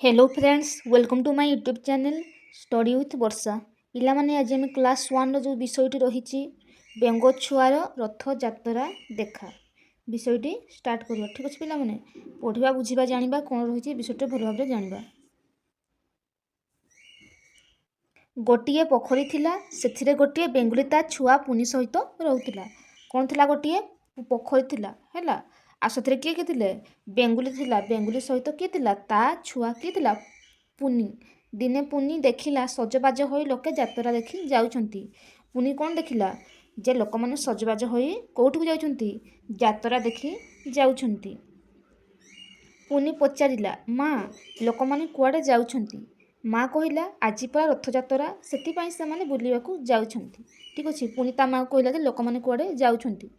Hello friends, welcome to my YouTube channel study with Varsha. पिलामाने आज आम क्लास 1 जो विषयटी रही बेंग छुआर रथ यात्रा देखा विषयटी स्टार्ट करवा। ठीक अच्छे पिलामाने पढ़ा बुझा जाना कौन रही विषयटी भल भाव जाना। गोटे पोखरी थिला, से गोटे बेंगुली ता छुआ पुनी सहित रोला। कौन थिला? गोटे पोखरी थिला हैला। आ से किए किए बेंगुली थिला। बेंगुली सहित किए थिला? ता छुआ किए थिला? पुनी। दिने पुनी देखिला सजबाज हो लोके यात्रा देखी जाउछंती। पुनी कौन देखिला? जे लोक माने सजबाज हो कौठू जाउछंती? यात्रा देखी जाउछंती। पुनी पचारिला, माँ लोक माने कुआडे जाउछंती? माँ कहिला, आजी परा रथयात्रा सेतिपाई से बुलिबाकू जाउछंती। ठीक अच्छे। पुनी ता माँ कहिला जे लोक माने कुआडे जाउछंती।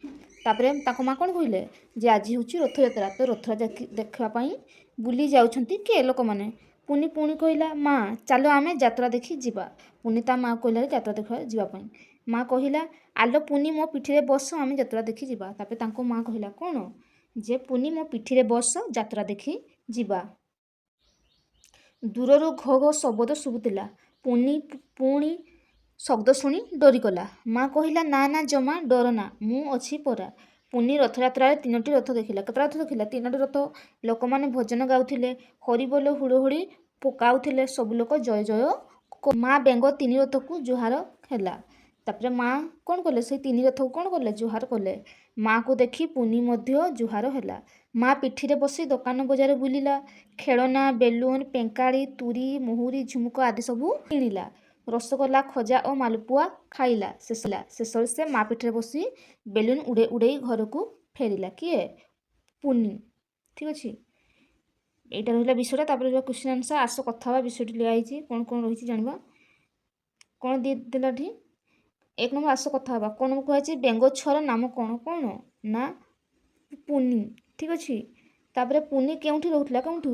तापरे ताको माँ कौन कहले जे आज हूँ रथयात्रा, तो रथ देखापी बुली जाउछंती किए लोक माने। पुनी पुणी कहला, माँ चलो आमे यात्रा देखी जीवा। पुनी ता माँ कहला यात्रा देखा जीवापाई। माँ कहला, आलो पुनी मो पिठिरे बस, आमे यात्रा देखी जीवा। तापरे ताको माँ कहला कौन जे पुनी मो पिठिरे बस, यात्रा देखी जीवा। दूररू घो घो शब्द शुभुला। पुनी पुणी शब्द शुणी डरीगला। माँ कहला, ना ना जमा डरना, मु अच्छी परा। पुनी रथयात्रा 3टी रथ देखिला। केतटा रथ देखिला? 3टी रथ। लोक माने भजन गाउथिले, हरिबोल हुड़हुड़ी पकाउथिले, सब लोक जय जय। माँ बेंग 3 रथ को जुहार हैला। तापरे माँ कौन कले? से 3 रथ को कौन कले? जुहार कले। माँ को देखी पुनी मध्य जुहार हैला। माँ पिठिरे बसी दुकान बजार बुलिला। खेलना, बेलून, पेंकाड़ी, तुरी, मुहुरी, झुमुक आदि सबू किणिला। रसगोला, खजा और मालपुआ खाइला। शेष से माँ पिठिरे बसी बेलून उड़े उड़े घर को फेरिला। किए? पुनी। ठीक अच्छे। এইটা রহিলা বিষয়টা। তারপরে রহিলা কোশ্চেন আনসার। আস কথা হওয়া বিষয়টি লিয়া হয়েছি কোণ কোণ রয়েছে জানবা। কোণ দিয়ে দেলা এটি? 1 নম্বর আস কথা হওয়া। কোণ নম্বর কুহছে বেঙ্গ ছুয়ার নাম কোণ? কোণ না পুনি। ঠিক আছে। তারপরে পুনি কেউঠি রহুলা? কেউঠু?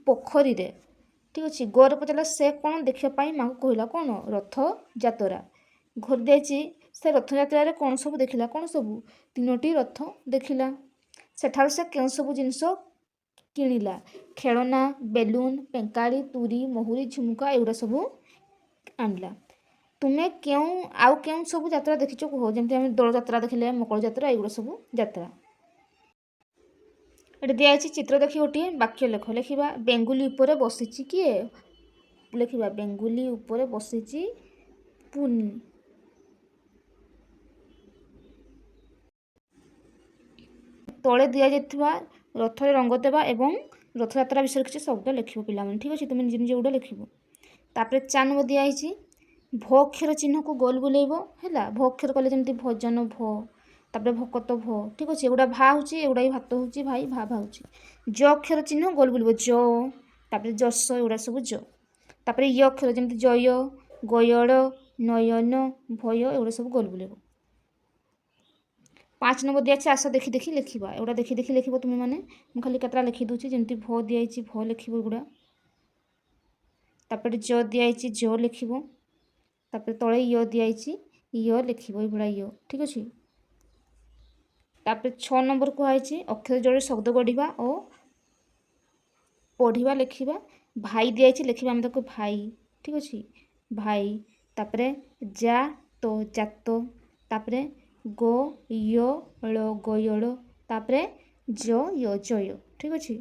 পোখরীরে। ঠিক আছে। গোরে পচারা সে কোণ দেখিবা মা কহিলা কোণ? রথ যাত্রা। ঘর দিয়েছি সে রথযাত্রার কোণ সবু দেখিলা? কোণ সবু? 3টি রথ দেখিলা। সেঠার সে কেউ সবু জিনিস কিଣିଲା? ଖେଳନା, ବେଲୁନ, ପେଙ୍କାଳି, ତୁରୀ, ମହୁରୀ, ଝୁମୁକା ଏଗୁଡ଼ା ସବୁ ଆଣିଲା। ତୁମେ ଆଉ କେଉଁ ସବୁ ଯାତ୍ରା ଦେଖିଛ କୁହ? ଯେମିତି ଆମେ ଦୋଳ ଯାତ୍ରା ଦେଖିଲେ, ମକର ଯାତ୍ରା, ଏଗୁଡ଼ା ସବୁ ଯାତ୍ରା। ଏଠି ଦିଆଯାଇଛି ଚିତ୍ର ଦେଖି ଗୋଟିଏ ବାକ୍ୟ ଲେଖ। ଲେଖିବା ବେଙ୍ଗୁଲି ଉପରେ ବସିଛି କିଏ? ଲେଖିବା ବେଙ୍ଗୁଲି ଉପରେ ବସିଛି ପୁନି। ତଳେ ଦିଆଯାଇଥିବା ରଥରେ ରଙ୍ଗ ଦେବା ଏବଂ ରଥଯାତ୍ରା ବିଷୟରେ କିଛି ଶବ୍ଦ ଲେଖିବ ପିଲାମାନେ। ଠିକ୍ ଅଛି। ତୁମେ ନିଜେ ନିଜେ ଗୋଟେ ଲେଖିବ। ତାପରେ 4 ନମ୍ବର ଦିଆହେଇଛି ଭ ଅକ୍ଷର ଚିହ୍ନକୁ ଗୋଲ ବୁଲେଇବ ହେଲା। ଭ ଅକ୍ଷର କଲେ ଯେମିତି ଭଜନ ଭ, ତାପରେ ଭକତ ଭ। ଠିକ୍ ଅଛି। ଏଗୁଡ଼ା ଭା ହେଉଛି, ଏଗୁଡ଼ା ବି ଭାତ ହେଉଛି, ଭାଇ ଭା ଭା ହେଉଛି। ଜ ଅକ୍ଷର ଚିହ୍ନ ଗୋଲ ବୁଲିବ ଜ, ତାପରେ ଯଶ, ଏଗୁଡ଼ା ସବୁ ଜ। ତାପରେ ୟ ଅକ୍ଷର ଯେମିତି ଜୟ, ଗୟଳ, ନୟନ, ଭୟ, ଏଗୁଡ଼ା ସବୁ ଗୋଲ ବୁଲେଇବ। 5 ନମ୍ବର ଦିଆଯାଇଛି ଆସ ଦେଖି ଦେଖି ଲେଖିବା। ଏଗୁଡ଼ା ଦେଖି ଦେଖି ଲେଖିବ ତୁମେ ମାନେ। ମୁଁ ଖାଲି କେତେଟା ଲେଖି ଦେଉଛି। ଯେମିତି ଭ ଦିଆଯାଇଛି ଭ ଲେଖିବ ଏଗୁଡ଼ା। ତାପରେ ଜ ଦିଆଯାଇଛି ଜ ଲେଖିବ। ତାପରେ ତଳେ ୟ ଦିଆଯାଇଛି ୟ ଲେଖିବ ଏଇଭଳିଆ ୟ। ଠିକ୍ ଅଛି। ତାପରେ 6 ନମ୍ବର କୁହାଯାଇଛି ଅକ୍ଷର ଯୋଡ଼େ ଶବ୍ଦ ଗଢ଼ିବା ଓ ପଢ଼ିବା ଲେଖିବା। ଭାଇ ଦିଆଯାଇଛି ଲେଖିବା ଆମେ ତାକୁ ଭାଇ। ଠିକ୍ ଅଛି। ଭାଇ। ତାପରେ ଯା ତ ଜାତ। ତାପରେ ଗ ୟ ଳ ଗୟଳ। ତାପରେ ଜ ୟ ଜୟ। ଠିକ୍ ଅଛି।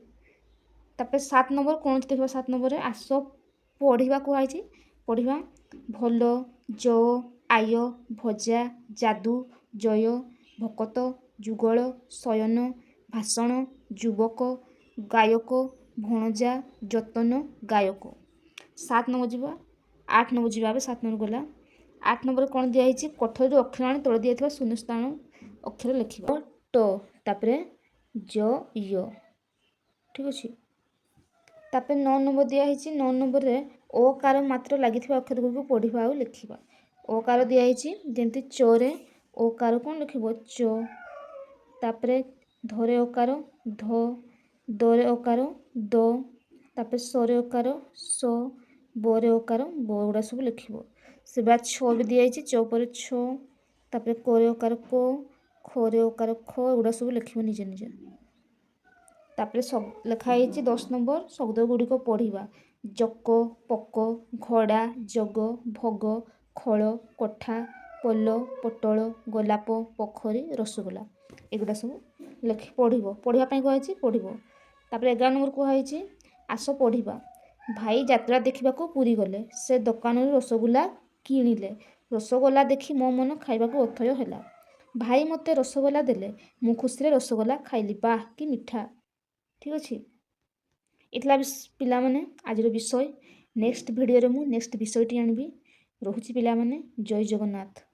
ତାପରେ 7 ନମ୍ବର କୌଣସି ଦେଖିବା। 7 ନମ୍ବରରେ ଆସ ପଢ଼ିବା କୁହାଯାଇଛି। ପଢ଼ିବା ଭଲ, ଜ, ଆୟ, ଭଜା, ଯାଦୁ, ଜୟ, ଭକତ, ଯୁଗଳ, ଶୟନ, ଭାଷଣ, ଯୁବକ, ଗାୟକ, ଭଣଜା, ଯତନ, ଗାୟକ। 7 ନମ୍ବର ଯିବା। 8 ନମ୍ବର ଯିବା। ଏବେ 7 ନମ୍ବର ଗଲା। 8 ନମ୍ବରରେ କ'ଣ ଦିଆହେଇଛି? କୋଠରୀରୁ ଅକ୍ଷର ଆଣି ତଳେ ଦିଆଯାଇଥିବା ଶୂନ୍ୟସ୍ଥାନ ଅକ୍ଷର ଲେଖିବ। ଟ, ତାପରେ ଜ ୟ। ଠିକ୍ ଅଛି। ତାପରେ 9 ନମ୍ବର ଦିଆହେଇଛି। 9 ନମ୍ବରରେ ଓ କାର ମାତ୍ର ଲାଗିଥିବା ଅକ୍ଷର ଗୁଡ଼ିକୁ ପଢ଼ିବା ଆଉ ଲେଖିବା। ଓ କାର ଦିଆହେଇଛି ଯେମିତି ଚରେ ଓ କାର କ'ଣ ଲେଖିବ? ଚ। ତାପରେ ଧରେ ଅକାର ଧ, ଦରେ ଅକାର ଦ, ତାପରେ ସରେ ଅକାର ସ, ବରେ ଅକାର ବ, ଏଗୁଡ଼ା ସବୁ ଲେଖିବ। ସେବା ଛ ବି ଦିଆଯାଇଛି ଛ ପରେ ଛ, ତାପରେ କରେ ଅକାର କ, ଖରେ ଅକାର ଖ, ଏଗୁଡ଼ା ସବୁ ଲେଖିବ ନିଜେ ନିଜେ। ତାପରେ ଲେଖା ହେଇଛି 10 ନମ୍ବର ଶବ୍ଦ ଗୁଡ଼ିକ ପଢ଼ିବା। ଜକ, ପକ, ଘୋଡ଼ା, ଜଗ, ଭୋଗ, ଖୋଳ, କୋଠା, ପୋଲ, ପୋଟଳ, ଗୋଲାପ, ପୋଖରୀ, ରସଗୋଲା। ଏଗୁଡ଼ା ସବୁ ପଢ଼ିବ। ପଢ଼ିବା ପାଇଁ କୁହାଯାଇଛି, ପଢ଼ିବ। ତାପରେ 11 ନମ୍ବର କୁହାଯାଇଛି ଆସ ପଢ଼ିବା। ଭାଇ ଯାତ୍ରା ଦେଖିବାକୁ ପୁରୀ ଗଲେ। ସେ ଦୋକାନରୁ ରସଗୋଲା କିଣିଲେ। ରସଗୋଲା ଦେଖି ମୋ ମନ ଖାଇବାକୁ ଅଥୟ ହେଲା। ଭାଇ ମୋତେ ରସଗୋଲା ଦେଲେ। ମୁଁ ଖୁସିରେ ରସଗୋଲା ଖାଇଲି। ବାଃ କି ମିଠା। ଠିକ୍ ଅଛି। ଏଥିଲା ପିଲାମାନେ ଆଜିର ବିଷୟ। ନେକ୍ସଟ ଭିଡ଼ିଓରେ ମୁଁ ନେକ୍ସଟ ବିଷୟଟି ଆଣିବି। ରହୁଛି ପିଲାମାନେ, ଜୟ ଜଗନ୍ନାଥ।